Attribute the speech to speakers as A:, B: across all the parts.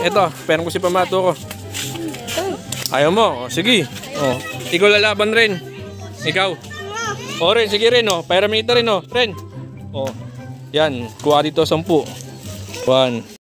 A: Eto, pero ko si pamato ko. Ayaw mo? O, sige. O, ikaw lalaban rin. Ikaw. O rin, sige rin. O, paramita rin. O, rin. O, yan. Kuha dito 10. 1.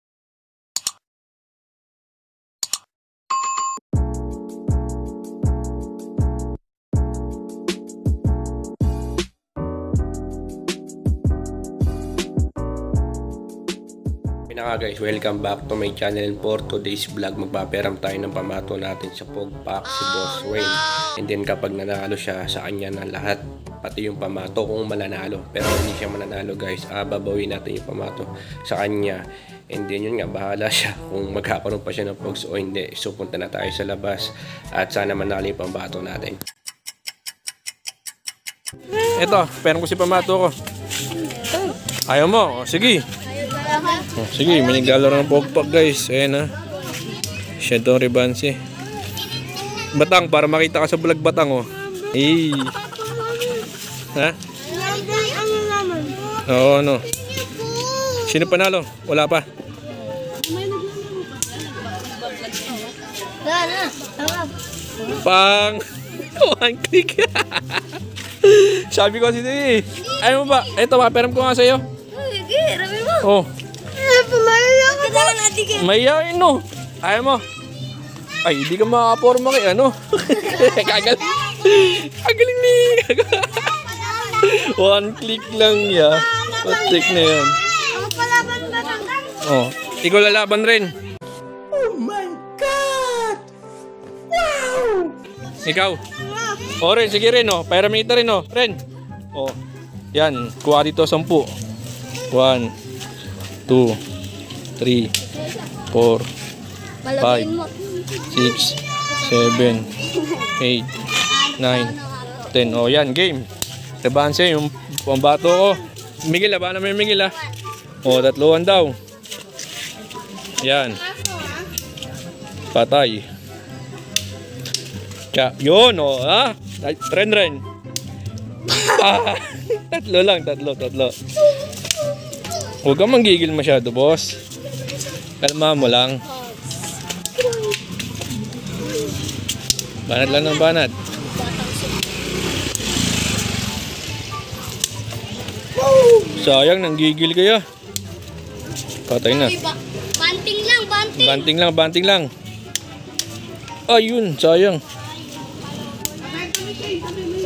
A: Guys, welcome back to my channel. And for today's vlog, magpaperam tayo ng pamato natin sa Pogpak si Boss Wayne. And then kapag nanalo siya, sa kanya na lahat, pati yung pamato kung mananalo. Pero hindi siya mananalo guys, babawin natin yung pamato sa kanya. And then yun nga, bahala siya kung magkakaroon pa siya ng pogs o hindi. So punta na tayo sa labas at sana manalo yung pamato natin. Eto, pero ko si pamato ko. Ayaw mo? O, sige. Oh, sige, may naglalaro ng Pogpak guys. Ayan ha. Siya itong Rebansi. Batang, para makita ka sa vlog Batang oh. Hey. Ha? Oo, ano? Sino panalo? Wala pa. Pang 1 click. Sabi ko kasi eh. Ayaw mo ba? Ito, paperam ko nga sa'yo. Oh. Mayayain no. Ayaw mo. Ay, hindi ka makaporma kay ano. Kagaling. Kagaling ni. 1 click lang ya. 1 click na yan. Oh, ikaw lalaban rin. Oh my God! Wow! Ikaw. O rin, sige rin oh. Paramita rin oh. Rin. Oh. Yan, kuha dito 10. 1, 2, 3, 4, 5, 6, 7, 8, 9, 10. O yan, game. Rebanse yung pambato ko. Miguel, labanan mo yung Miguel ha. O, 3 daw. Yan. Patay. Tsa, yun o ha. Ren. 3 lang, 3. Huwag kang manggigil masyado, boss. Kalma mo lang. Banat lang ng banat. Sayang, nanggigil kaya. Patay na. Banting lang. Ayun, sayang.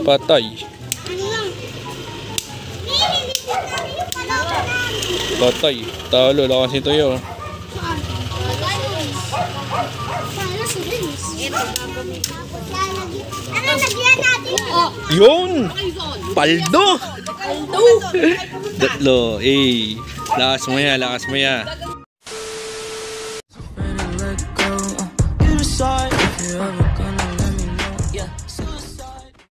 A: Patay. Patay. Talo. Lakas ito yun. Yun! Paldo! 3. Lakas mo ya.